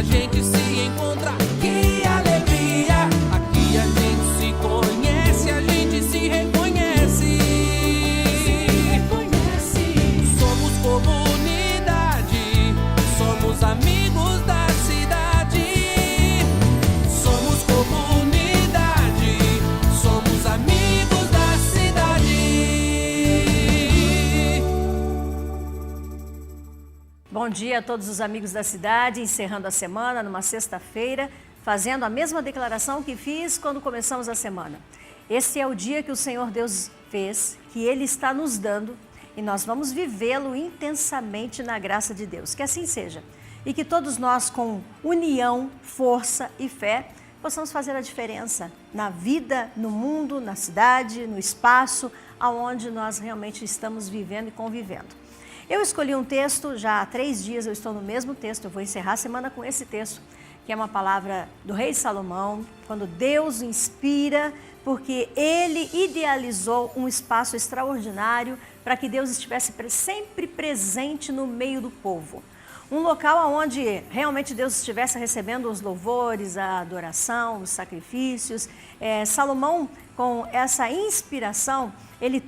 a gente se encontra. Que alegria! Aqui a gente se conhece, a gente se reconhece. Somos comunidade, somos amigos da cidade. Somos comunidade, somos amigos da cidade. Bom dia a todos os amigos da cidade, encerrando a semana numa sexta-feira, fazendo a mesma declaração que fiz quando começamos a semana. Esse é o dia que o Senhor Deus fez, que Ele está nos dando, e nós vamos vivê-lo intensamente na graça de Deus. Que assim seja. E que todos nós, com união, força e fé, possamos fazer a diferença na vida, no mundo, na cidade, no espaço, aonde nós realmente estamos vivendo e convivendo. Eu escolhi um texto, já há 3 dias eu estou no mesmo texto, eu vou encerrar a semana com esse texto, que é uma palavra do rei Salomão, quando Deus inspira, porque ele idealizou um espaço extraordinário para que Deus estivesse sempre presente no meio do povo. Um local onde realmente Deus estivesse recebendo os louvores, a adoração, os sacrifícios. Salomão, com essa inspiração, ele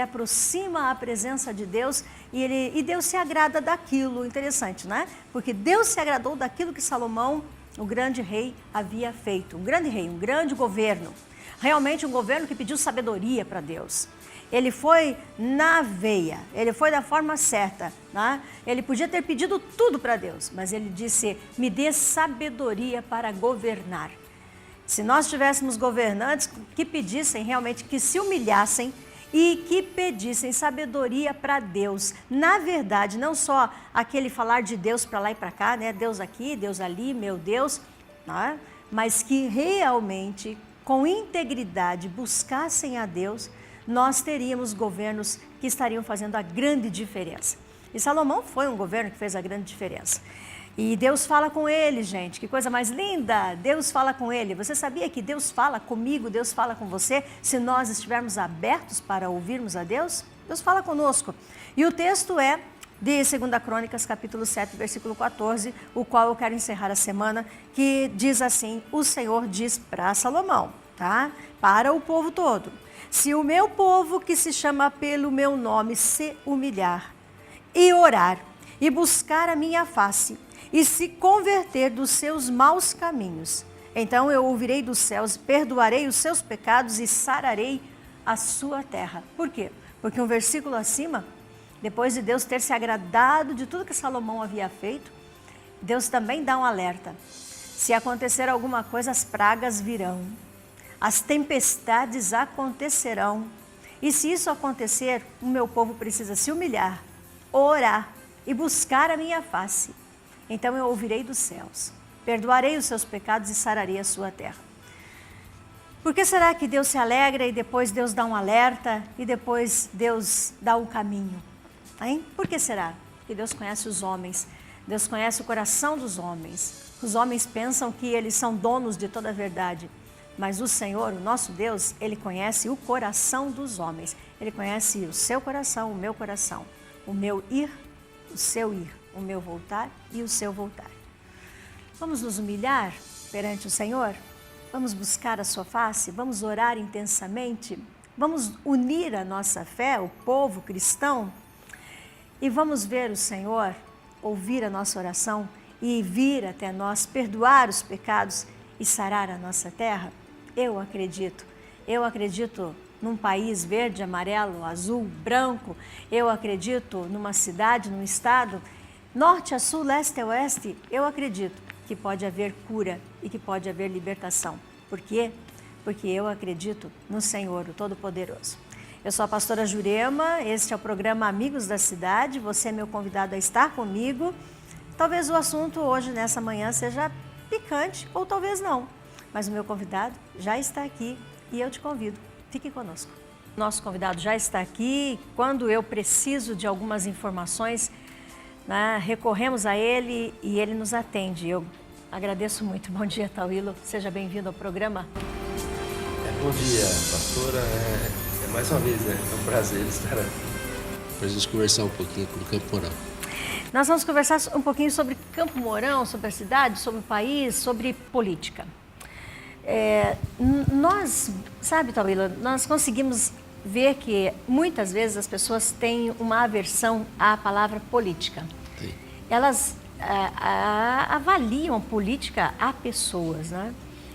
aproxima a presença de Deus e Deus se agrada daquilo. Interessante, né? Porque Deus se agradou daquilo que Salomão, o grande rei, havia feito. Um grande rei, um grande governo. Realmente um governo que pediu sabedoria para Deus. Ele foi na veia, ele foi da forma certa, né? Ele podia ter pedido tudo para Deus, mas ele disse, me dê sabedoria para governar. Se nós tivéssemos governantes que pedissem realmente, que se humilhassem e que pedissem sabedoria para Deus. Na verdade, não só aquele falar de Deus para lá e para cá, né? Deus aqui, Deus ali, meu Deus, né? Mas que realmente, com integridade, buscassem a Deus, nós teríamos governos que estariam fazendo a grande diferença. E Salomão foi um governo que fez a grande diferença. E Deus fala com ele, gente, que coisa mais linda, Deus fala com ele. Você sabia que Deus fala comigo, Deus fala com você, se nós estivermos abertos para ouvirmos a Deus? Deus fala conosco. E o texto é de 2 Crônicas, capítulo 7, versículo 14, o qual eu quero encerrar a semana, que diz assim, o Senhor diz para Salomão, tá? Para o povo todo. Se o meu povo que se chama pelo meu nome se humilhar e orar e buscar a minha face e se converter dos seus maus caminhos, então eu ouvirei dos céus, perdoarei os seus pecados e sararei a sua terra. Por quê? Porque um versículo acima, depois de Deus ter se agradado de tudo que Salomão havia feito, Deus também dá um alerta. Se acontecer alguma coisa, as pragas virão. As tempestades acontecerão. E se isso acontecer, o meu povo precisa se humilhar, orar e buscar a minha face. Então eu ouvirei dos céus, perdoarei os seus pecados e sararei a sua terra. Por que será que Deus se alegra e depois Deus dá um alerta e depois Deus dá um caminho? Hein? Por que será? Porque Deus conhece os homens, Deus conhece o coração dos homens. Os homens pensam que eles são donos de toda a verdade. Mas o Senhor, o nosso Deus, Ele conhece o coração dos homens. Ele conhece o seu coração, o meu coração. O meu ir, o seu ir. O meu voltar e o seu voltar. Vamos nos humilhar perante o Senhor? Vamos buscar a sua face? Vamos orar intensamente? Vamos unir a nossa fé, o povo cristão? E vamos ver o Senhor, ouvir a nossa oração e vir até nós, perdoar os pecados e sarar a nossa terra? Eu acredito num país verde, amarelo, azul, branco. Eu acredito numa cidade, num estado, norte a sul, leste a oeste. Eu acredito que pode haver cura e que pode haver libertação. Por quê? Porque eu acredito no Senhor, o Todo-Poderoso. Eu sou a pastora Jurema, este é o programa Amigos da Cidade. Você é meu convidado a estar comigo. Talvez o assunto hoje, nessa manhã, seja picante ou talvez não. Mas o meu convidado já está aqui e eu te convido, fique conosco. Nosso convidado já está aqui. Quando eu preciso de algumas informações, né, recorremos a ele e ele nos atende. Eu agradeço muito. Bom dia, Tauilo. Seja bem-vindo ao programa. Bom dia, pastora. Mais uma vez, é um prazer estar aqui. Para a gente conversar um pouquinho com o Camporão. Nós vamos conversar um pouquinho sobre Campo Mourão, sobre a cidade, sobre o país, sobre política. Sabe, Tauila, nós conseguimos ver que muitas vezes as pessoas têm uma aversão à palavra política. Sim. Elas avaliam política a pessoas, né?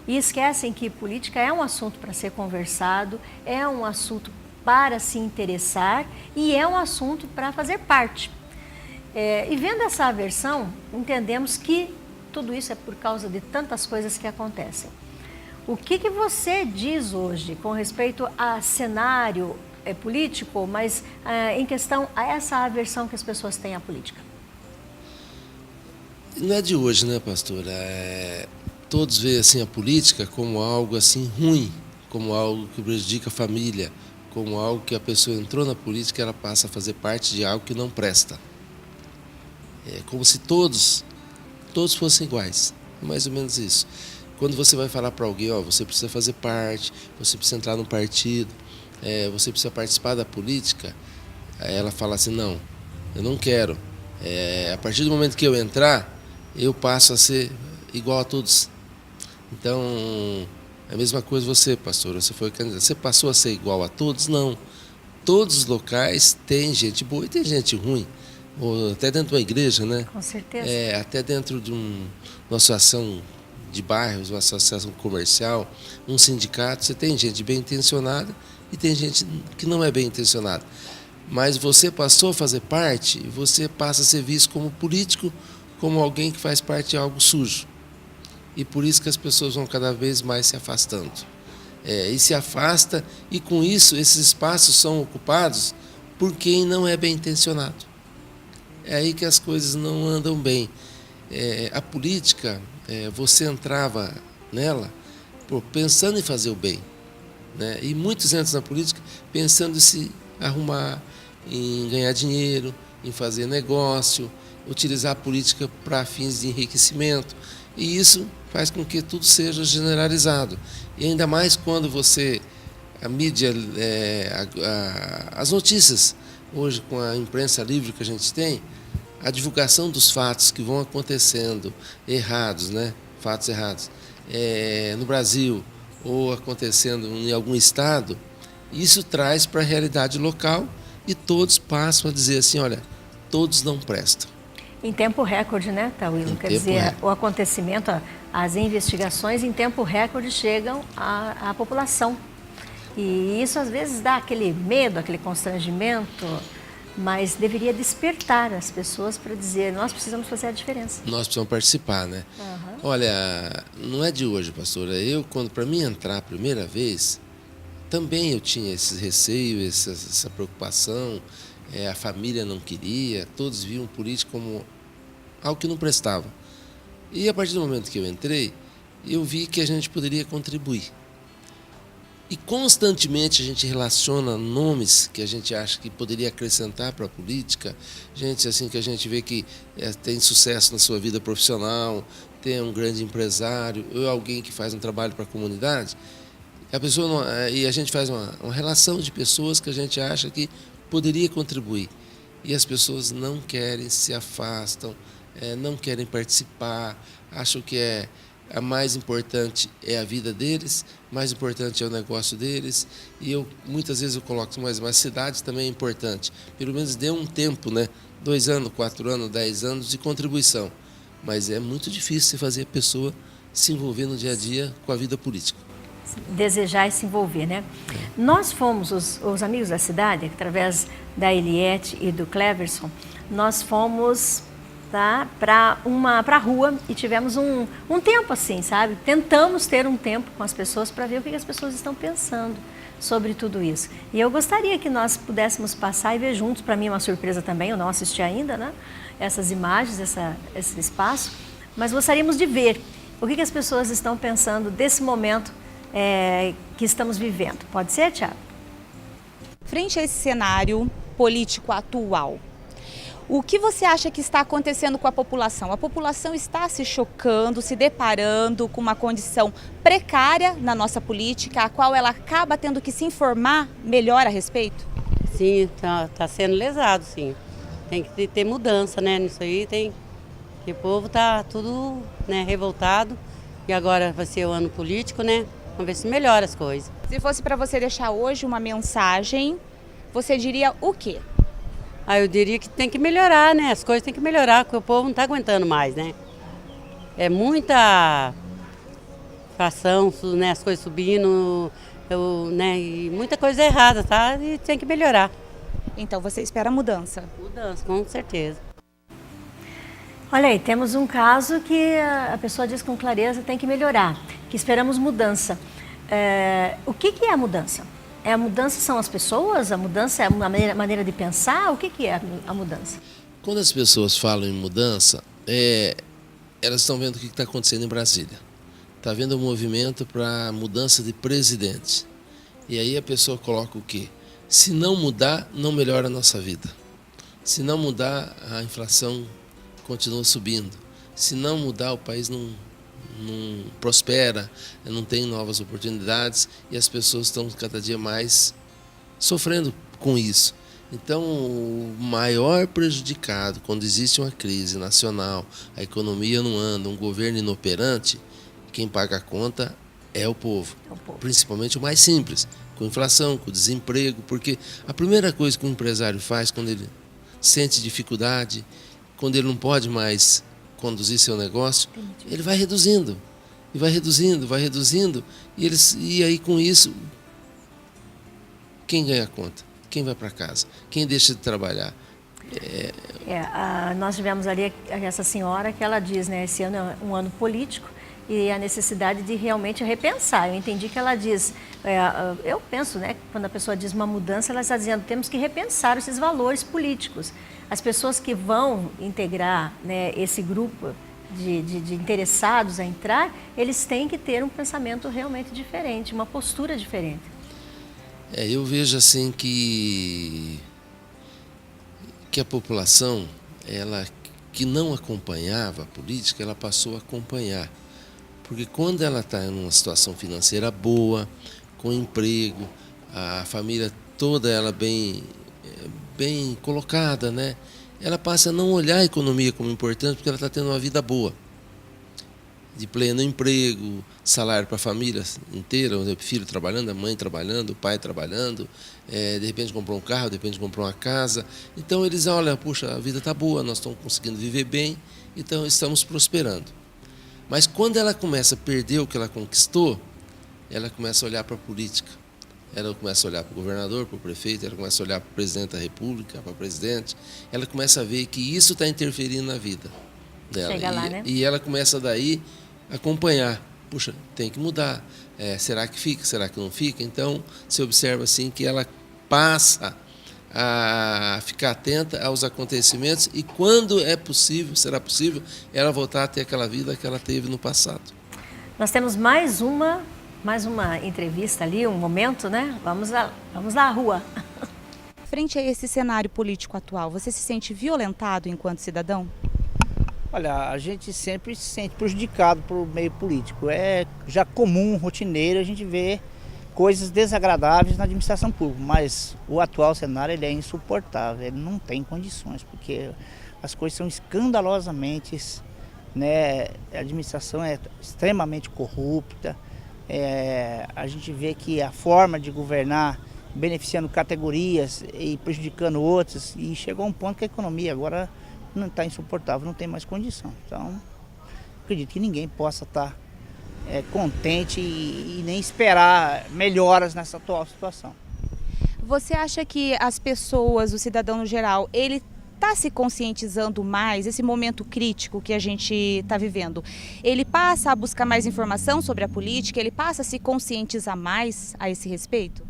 E esquecem que política é um assunto para ser conversado, é um assunto para se interessar e é um assunto para fazer parte. E vendo essa aversão, entendemos que tudo isso é por causa de tantas coisas que acontecem. O que você diz hoje com respeito a cenário político, mas em questão a essa aversão que as pessoas têm à política? Não é de hoje, né, pastora? Todos veem assim, a política como algo assim ruim, como algo que prejudica a família, como algo que a pessoa entrou na política e ela passa a fazer parte de algo que não presta. É como se todos fossem iguais. É mais ou menos isso. Quando você vai falar para alguém, você precisa fazer parte, você precisa entrar no partido, você precisa participar da política, aí ela fala assim, não, eu não quero. A partir do momento que eu entrar, eu passo a ser igual a todos. Então, é a mesma coisa você, pastor, você foi candidato, você passou a ser igual a todos? Não. Todos os locais tem gente boa e tem gente ruim. Ou até dentro de uma igreja, né? Com certeza. Até dentro de uma associação de bairros, uma associação comercial, um sindicato, você tem gente bem intencionada e tem gente que não é bem intencionada. Mas você passou a fazer parte, você passa a ser visto como político, como alguém que faz parte de algo sujo. E por isso que as pessoas vão cada vez mais se afastando. E se afasta, e com isso esses espaços são ocupados por quem não é bem intencionado. É aí que as coisas não andam bem. A política, você entrava nela pensando em fazer o bem, né? E muitos entram na política pensando em se arrumar, em ganhar dinheiro, em fazer negócio, utilizar a política para fins de enriquecimento. E isso faz com que tudo seja generalizado. E ainda mais quando a mídia, as notícias, hoje com a imprensa livre que a gente tem, a divulgação dos fatos que vão acontecendo errados, né? Fatos errados, no Brasil ou acontecendo em algum estado, isso traz para a realidade local e todos passam a dizer assim, olha, todos não prestam. Em tempo recorde, né, Tauila? Quer dizer, o acontecimento, as investigações em tempo recorde chegam à população. E isso às vezes dá aquele medo, aquele constrangimento, mas deveria despertar as pessoas para dizer, nós precisamos fazer a diferença. Nós precisamos participar, né? Uhum. Olha, não é de hoje, pastora. Para mim entrar a primeira vez, também eu tinha esse receio, essa preocupação. A família não queria, todos viam o político como algo que não prestava. E a partir do momento que eu entrei, eu vi que a gente poderia contribuir. E constantemente a gente relaciona nomes que a gente acha que poderia acrescentar para a política, gente assim que a gente vê que tem sucesso na sua vida profissional, tem um grande empresário, ou alguém que faz um trabalho para a comunidade. E a gente faz uma relação de pessoas que a gente acha que poderia contribuir. E as pessoas não querem, se afastam, não querem participar, acham que a mais importante é a vida deles, mais importante é o negócio deles. E muitas vezes eu coloco, mas a cidade também é importante. Pelo menos dê um tempo, né? 2 anos, 4 anos, 10 anos de contribuição. Mas é muito difícil fazer a pessoa se envolver no dia a dia com a vida política. Desejar e se envolver, né? Nós fomos, os amigos da cidade, através da Eliette e do Cleverson, nós fomos para a rua e tivemos um tempo assim, sabe? Tentamos ter um tempo com as pessoas para ver o que as pessoas estão pensando sobre tudo isso. E eu gostaria que nós pudéssemos passar e ver juntos, para mim é uma surpresa também, eu não assisti ainda, né? Essas imagens, esse espaço, mas gostaríamos de ver o que as pessoas estão pensando desse momento que estamos vivendo. Pode ser, Thiago? Frente a esse cenário político atual, o que você acha que está acontecendo com a população? A população está se chocando, se deparando com uma condição precária na nossa política, a qual ela acaba tendo que se informar melhor a respeito? Sim, está sendo lesado, sim. tem que ter mudança, né? Nisso aí tem. Que o povo tá tudo, né, revoltado. E agora vai ser o ano político, né? Vamos ver se melhora as coisas. Se fosse para você deixar hoje uma mensagem, você diria o quê? Eu diria que tem que melhorar, né? As coisas tem que melhorar, porque o povo não tá aguentando mais, né? É muita inflação, né? As coisas subindo, né? E muita coisa errada, tá? E tem que melhorar. Então você espera mudança? Mudança, com certeza. Olha aí, temos um caso que a pessoa diz com clareza tem que melhorar, que esperamos mudança. O que é a mudança? A mudança são as pessoas? A mudança é uma maneira de pensar? O que é a mudança? Quando as pessoas falam em mudança, elas estão vendo o que está acontecendo em Brasília. Está havendo um movimento para mudança de presidente. E aí a pessoa coloca o quê? Se não mudar, não melhora a nossa vida. Se não mudar, a inflação continua subindo. Se não mudar, o país não prospera, não tem novas oportunidades e as pessoas estão cada dia mais sofrendo com isso. Então, o maior prejudicado quando existe uma crise nacional, a economia não anda, um governo inoperante, quem paga a conta é o povo. Principalmente o mais simples, com inflação, com desemprego, porque a primeira coisa que um empresário faz quando ele sente dificuldade, quando ele não pode mais conduzir seu negócio, ele vai reduzindo, e vai reduzindo, e aí com isso, quem ganha a conta? Quem vai para casa? Quem deixa de trabalhar? Nós tivemos ali essa senhora que ela diz, né, esse ano é um ano político e a necessidade de realmente repensar. Eu entendi que ela diz, eu penso, né, quando a pessoa diz uma mudança, ela está dizendo temos que repensar esses valores políticos. As pessoas que vão integrar, né, esse grupo de interessados a entrar, eles têm que ter um pensamento realmente diferente, uma postura diferente. Eu vejo assim que a população, ela que não acompanhava a política, ela passou a acompanhar. Porque quando ela está em uma situação financeira boa, com emprego, a família toda ela bem colocada, né? Ela passa a não olhar a economia como importante porque ela está tendo uma vida boa. De pleno emprego, salário para a família inteira, o filho trabalhando, a mãe trabalhando, o pai trabalhando, de repente comprou um carro, de repente comprou uma casa. Então eles olham, puxa, a vida está boa, nós estamos conseguindo viver bem, então estamos prosperando. Mas quando ela começa a perder o que ela conquistou, ela começa a olhar para a política. Ela começa a olhar para o governador, para o prefeito, ela começa a olhar para o presidente da república, para o presidente. Ela começa a ver que isso está interferindo na vida dela. Chega lá, né? E ela começa daí a acompanhar. Puxa, tem que mudar. Será que fica? Será que não fica? Então, você observa assim que ela passa a ficar atenta aos acontecimentos e quando é possível, será possível, ela voltar a ter aquela vida que ela teve no passado. Nós temos mais uma entrevista ali, um momento, né? Vamos lá à rua. Frente a esse cenário político atual, você se sente violentado enquanto cidadão? Olha, a gente sempre se sente prejudicado pelo meio político. É já comum, rotineiro, a gente ver coisas desagradáveis na administração pública, mas o atual cenário ele é insuportável, ele não tem condições, porque as coisas são escandalosamente, né, a administração é extremamente corrupta, a gente vê que a forma de governar beneficiando categorias e prejudicando outras, e chegou a um ponto que a economia agora não está insuportável, não tem mais condição. Então, acredito que ninguém possa estar contente e nem esperar melhoras nessa atual situação. Você acha que as pessoas, o cidadão no geral, ele está se conscientizando mais, esse momento crítico que a gente está vivendo? Ele passa a buscar mais informação sobre a política, ele passa a se conscientizar mais a esse respeito?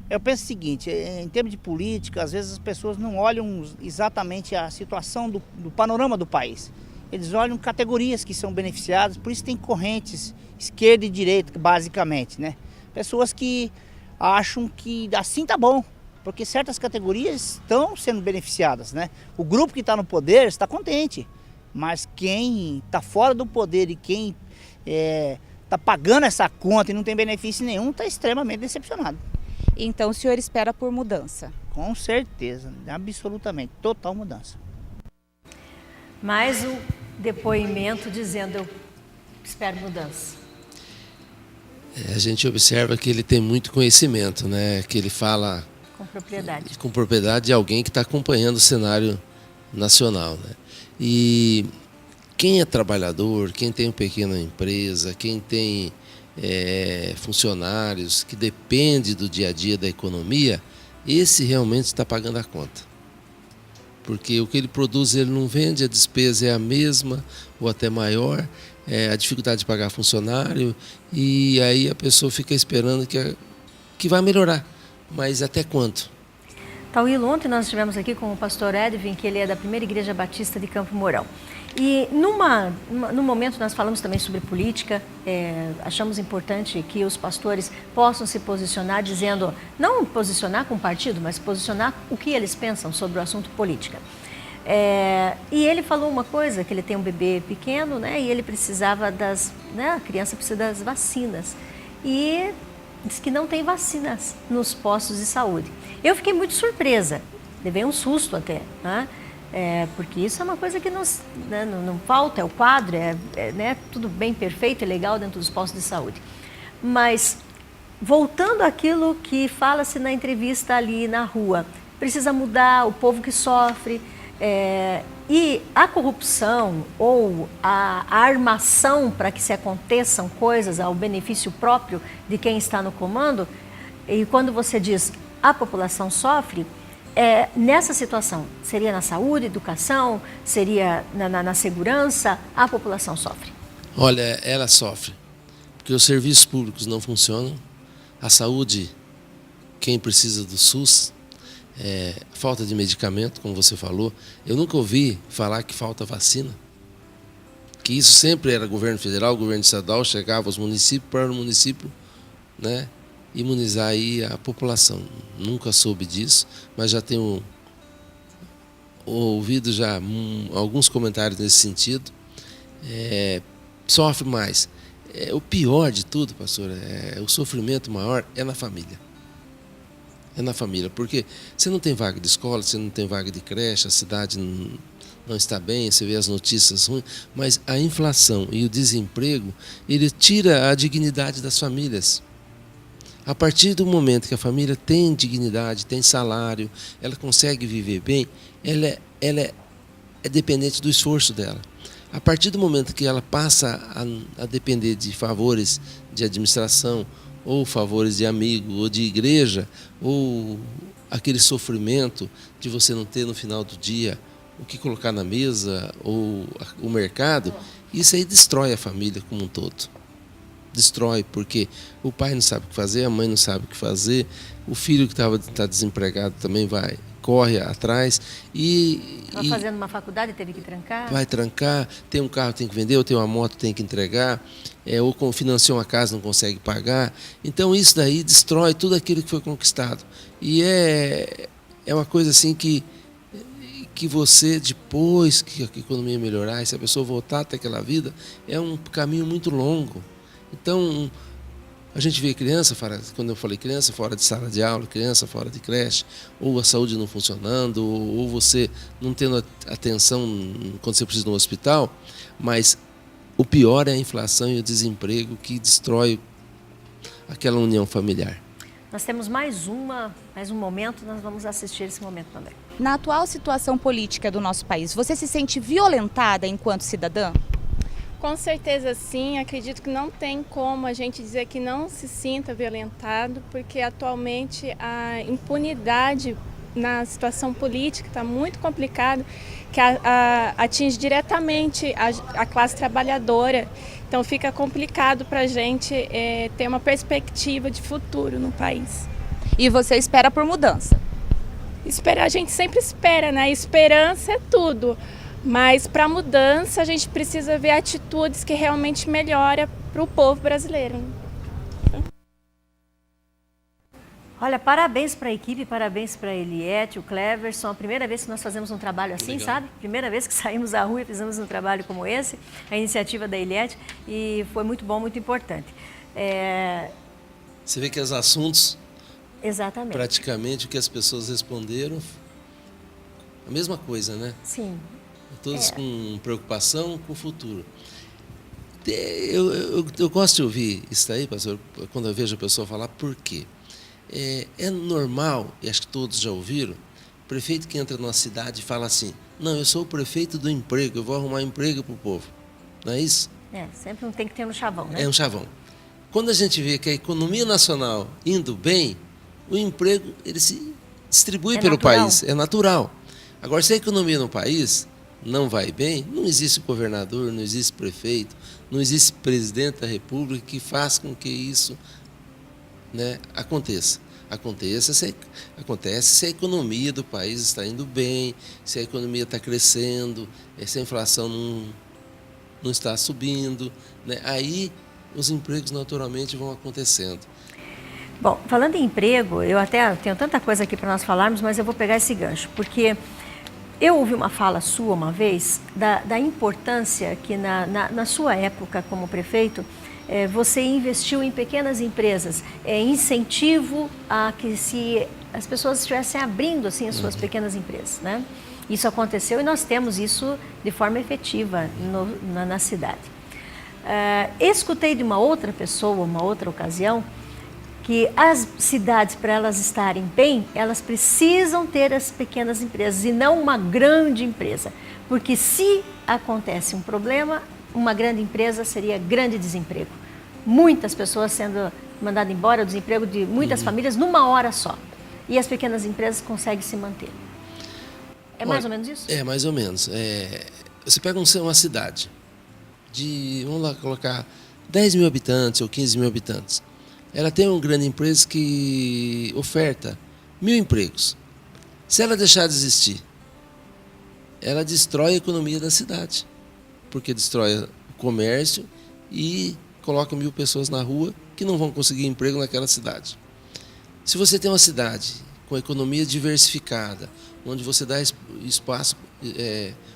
Eu penso o seguinte, em termos de política, às vezes as pessoas não olham exatamente a situação do panorama do país. Eles olham categorias que são beneficiadas, por isso tem correntes esquerda e direita, basicamente, né? Pessoas que acham que assim tá bom, porque certas categorias estão sendo beneficiadas, né? O grupo que está no poder está contente, mas quem está fora do poder e quem está pagando essa conta e não tem benefício nenhum está extremamente decepcionado. Então o senhor espera por mudança? Com certeza, absolutamente, total mudança. Mais o depoimento dizendo eu espero mudança. A gente observa que ele tem muito conhecimento, né? Que ele fala Com propriedade de alguém que está acompanhando o cenário nacional, né? E quem é trabalhador, quem tem uma pequena empresa, quem tem funcionários, que depende do dia a dia da economia, esse realmente está pagando a conta. Porque o que ele produz ele não vende, a despesa é a mesma ou até maior, a dificuldade de pagar funcionário, e aí a pessoa fica esperando que vai melhorar. Mas até quanto? Tauílo, ontem nós estivemos aqui com o pastor Edwin, que ele é da Primeira Igreja Batista de Campo Mourão. E num momento nós falamos também sobre política, achamos importante que os pastores possam se posicionar dizendo, não posicionar com o partido, mas posicionar o que eles pensam sobre o assunto política. E ele falou uma coisa, que ele tem um bebê pequeno, né, e ele precisava a criança precisa das vacinas. E diz que não tem vacinas nos postos de saúde. Eu fiquei muito surpresa, levei um susto até, né? Porque isso é uma coisa que não falta, é o quadro, né, tudo bem perfeito e legal dentro dos postos de saúde. Mas, voltando àquilo que fala-se na entrevista ali na rua, precisa mudar o povo que sofre, e a corrupção ou a armação para que se aconteçam coisas ao benefício próprio de quem está no comando, e quando você diz a população sofre, nessa situação, seria na saúde, educação, seria na segurança, a população sofre? Olha, ela sofre, porque os serviços públicos não funcionam, a saúde, quem precisa do SUS, falta de medicamento, como você falou. Eu nunca ouvi falar que falta vacina, que isso sempre era governo federal, governo estadual, chegava aos municípios para o município, né, imunizar aí a população. Nunca soube disso, mas já tenho ouvido já alguns comentários nesse sentido. Sofre mais. O pior de tudo, pastor, o sofrimento maior é na família. É na família, porque você não tem vaga de escola, você não tem vaga de creche, a cidade não está bem, você vê as notícias ruins, mas a inflação e o desemprego, ele tira a dignidade das famílias. A partir do momento que a família tem dignidade, tem salário, ela consegue viver bem, ela é dependente do esforço dela. A partir do momento que ela passa a depender de favores de administração, ou favores de amigo, ou de igreja, ou aquele sofrimento de você não ter no final do dia o que colocar na mesa, ou o mercado, isso aí destrói a família como um todo. Destrói, porque o pai não sabe o que fazer, a mãe não sabe o que fazer, o filho que está desempregado também corre atrás Estava fazendo uma faculdade e teve que trancar? Vai trancar, tem um carro tem que vender, ou tem uma moto tem que entregar, ou financiou uma casa não consegue pagar. Então isso daí destrói tudo aquilo que foi conquistado. E é uma coisa assim que você, depois que a economia melhorar, e se a pessoa voltar até aquela vida, é um caminho muito longo. Então, a gente vê criança, quando eu falei criança, fora de sala de aula, criança fora de creche, ou a saúde não funcionando, ou você não tendo atenção quando você precisa no hospital, mas o pior é a inflação e o desemprego que destrói aquela união familiar. Nós temos mais um momento, nós vamos assistir esse momento também. Na atual situação política do nosso país, você se sente violentada enquanto cidadã? Com certeza sim, acredito que não tem como a gente dizer que não se sinta violentado, porque atualmente a impunidade na situação política está muito complicada, que atinge diretamente a classe trabalhadora. Então fica complicado para a gente ter uma perspectiva de futuro no país. E você espera por mudança? Esperar, a gente sempre espera, né? Esperança é tudo. Mas para a mudança a gente precisa ver atitudes que realmente melhoram para o povo brasileiro. Olha, parabéns para a equipe, parabéns para a Eliette, o Cleverson. A primeira vez que nós fazemos um trabalho assim, legal, sabe? Primeira vez que saímos à rua e fizemos um trabalho como esse, a iniciativa da Eliette, e foi muito bom, muito importante. Você vê que os assuntos Exatamente. Praticamente o que as pessoas responderam, a mesma coisa, né? Sim. Todos com preocupação com o futuro. Eu gosto de ouvir isso aí, pastor, quando eu vejo a pessoa falar, por quê? É normal, e acho que todos já ouviram, o prefeito que entra numa cidade e fala assim, não, eu sou o prefeito do emprego, eu vou arrumar emprego para o povo. Não é isso? Sempre não tem que ter um chavão, né? É um chavão. Quando a gente vê que a economia nacional indo bem, o emprego ele se distribui pelo natural. país, é natural. Agora, se a economia no país não vai bem, não existe governador, não existe prefeito, não existe presidente da república que faça com que isso, né, aconteça. Acontece se a economia do país está indo bem, se a economia está crescendo, se a inflação não está subindo, né? Aí os empregos naturalmente vão acontecendo. Bom, falando em emprego, eu até tenho tanta coisa aqui para nós falarmos, mas eu vou pegar esse gancho, porque eu ouvi uma fala sua uma vez da importância que na sua época como prefeito, você investiu em pequenas empresas, incentivo a que as pessoas estivessem abrindo assim, as suas pequenas empresas, né? Isso aconteceu e nós temos isso de forma efetiva na cidade. Escutei de uma outra pessoa, uma outra ocasião, que as cidades, para elas estarem bem, elas precisam ter as pequenas empresas e não uma grande empresa. Porque se acontece um problema, uma grande empresa seria grande desemprego. Muitas pessoas sendo mandadas embora, o desemprego de muitas famílias numa hora só. E as pequenas empresas conseguem se manter. É mais ou menos isso? É, mais ou menos. Você pega uma cidade de, vamos lá colocar, 10 mil habitantes ou 15 mil habitantes. Ela tem uma grande empresa que oferta 1.000 empregos. Se ela deixar de existir, ela destrói a economia da cidade, porque destrói o comércio e coloca 1.000 pessoas na rua que não vão conseguir emprego naquela cidade. Se você tem uma cidade com economia diversificada, onde você dá espaço,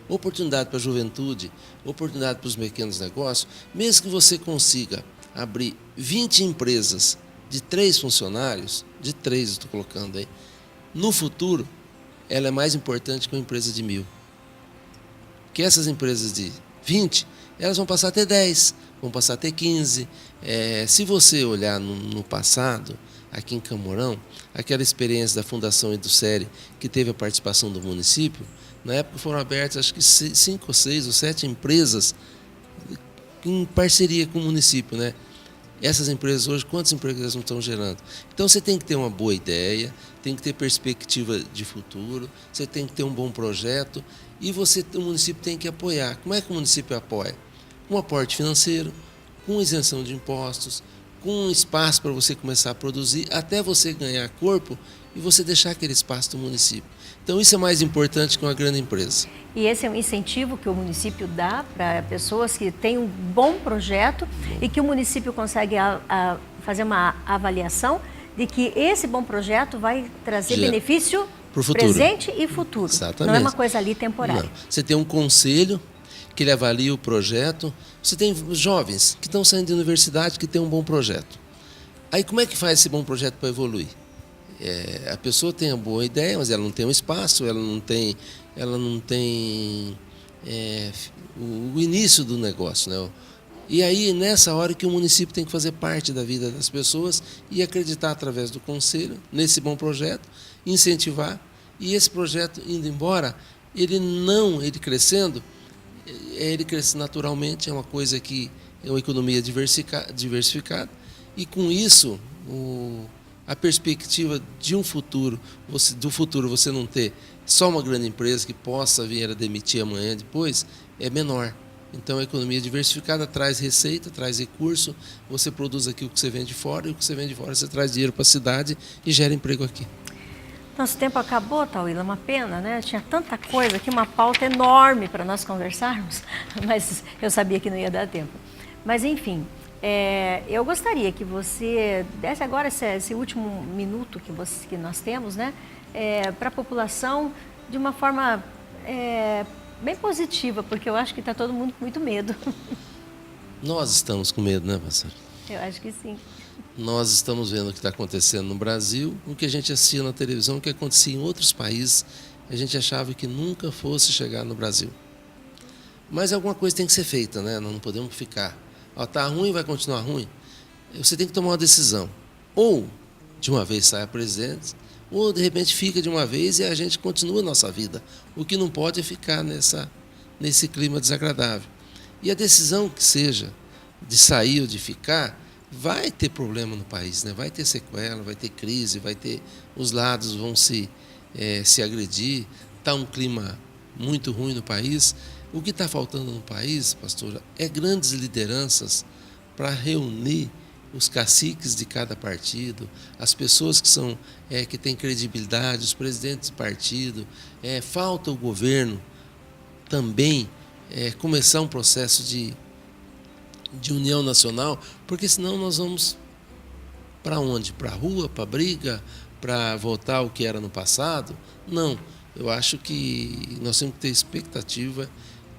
oportunidade para a juventude, oportunidade para os pequenos negócios, mesmo que você consiga abrir 20 empresas de 3 funcionários, de 3 estou colocando aí, no futuro, ela é mais importante que uma empresa de 1.000. Porque essas empresas de 20, elas vão passar a ter 10, vão passar a ter 15. Se você olhar no passado, aqui em Camorão, aquela experiência da Fundação Educere, que teve a participação do município, na época foram abertas acho que 5 ou 6 ou 7 empresas em parceria com o município, né? Essas empresas hoje, quantos empregos elas não estão gerando? Então você tem que ter uma boa ideia, tem que ter perspectiva de futuro, você tem que ter um bom projeto e o município tem que apoiar. Como é que o município apoia? Com aporte financeiro, com isenção de impostos, com espaço para você começar a produzir, até você ganhar corpo e você deixar aquele espaço do município. Então isso é mais importante que uma grande empresa. E esse é um incentivo que o município dá para pessoas que têm um bom projeto e que o município consegue fazer uma avaliação de que esse bom projeto vai trazer benefício pro futuro, presente e futuro. Exatamente. Não é uma coisa ali temporária. Não. Você tem um conselho que ele avalia o projeto. Você tem jovens que estão saindo da universidade que têm um bom projeto. Aí como é que faz esse bom projeto para evoluir? A pessoa tem uma boa ideia, mas ela não tem um espaço, ela não tem o início do negócio, né? E aí, nessa hora que o município tem que fazer parte da vida das pessoas e acreditar através do conselho nesse bom projeto, incentivar, e esse projeto indo embora, ele crescendo, ele cresce naturalmente, é uma coisa que é uma economia diversificada, e com isso, a perspectiva de um futuro, do futuro você não ter só uma grande empresa que possa vir a demitir amanhã depois, é menor. Então a economia diversificada traz receita, traz recurso, você produz aqui o que você vende fora e o que você vende fora você traz dinheiro para a cidade e gera emprego aqui. Nosso tempo acabou, Tauila, uma pena, né? Tinha tanta coisa aqui, uma pauta enorme para nós conversarmos, mas eu sabia que não ia dar tempo. Mas enfim, eu gostaria que você desse agora esse último minuto que nós temos, né? Para a população de uma forma bem positiva, porque eu acho que está todo mundo com muito medo. Nós estamos com medo, né, pastor? Eu acho que sim. nós estamos vendo o que está acontecendo no Brasil, o que a gente assistia na televisão, o que acontecia em outros países, a gente achava que nunca fosse chegar no Brasil. Mas alguma coisa tem que ser feita, né? Nós não podemos ficar. Está ruim, vai continuar ruim. Você tem que tomar uma decisão. Ou, de uma vez, sai a presidente, ou, de repente, fica de uma vez e a gente continua a nossa vida. O que não pode é ficar nesse clima desagradável. E a decisão que seja de sair ou de ficar, vai ter problema no país, né? Vai ter sequela, vai ter crise, os lados vão se agredir. Está um clima muito ruim no país. O que está faltando no país, pastora, é grandes lideranças para reunir os caciques de cada partido, as pessoas que têm credibilidade, os presidentes de partido. Falta o governo também começar um processo de união nacional, porque senão nós vamos para onde? Para a rua, para a briga, para voltar ao que era no passado? Não, eu acho que nós temos que ter expectativa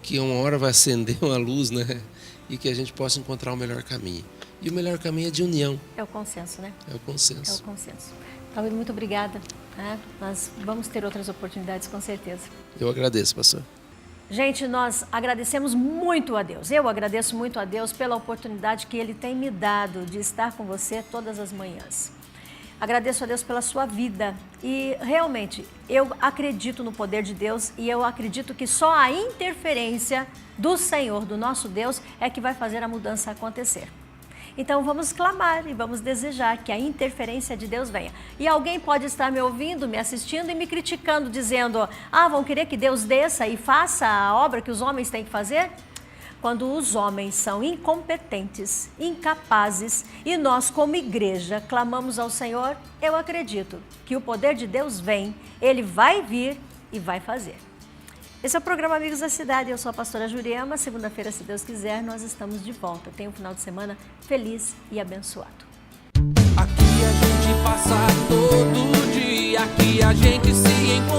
que uma hora vai acender uma luz, né? E que a gente possa encontrar o melhor caminho. E o melhor caminho é de união. É o consenso, né? É o consenso. É o consenso. Talvez muito obrigada. Né? Nós vamos ter outras oportunidades, com certeza. Eu agradeço, pastor. Gente, nós agradecemos muito a Deus. Eu agradeço muito a Deus pela oportunidade que Ele tem me dado de estar com você todas as manhãs. Agradeço a Deus pela sua vida e realmente eu acredito no poder de Deus e eu acredito que só a interferência do Senhor, do nosso Deus, é que vai fazer a mudança acontecer. Então vamos clamar e vamos desejar que a interferência de Deus venha. E alguém pode estar me ouvindo, me assistindo e me criticando, dizendo: vão querer que Deus desça e faça a obra que os homens têm que fazer? Quando os homens são incompetentes, incapazes e nós como igreja clamamos ao Senhor, eu acredito que o poder de Deus vem, Ele vai vir e vai fazer. Esse é o programa Amigos da Cidade, eu sou a pastora Jurema. Segunda-feira, se Deus quiser, nós estamos de volta. Tenha um final de semana feliz e abençoado. Aqui a gente passa todo dia, aqui a gente se encontra.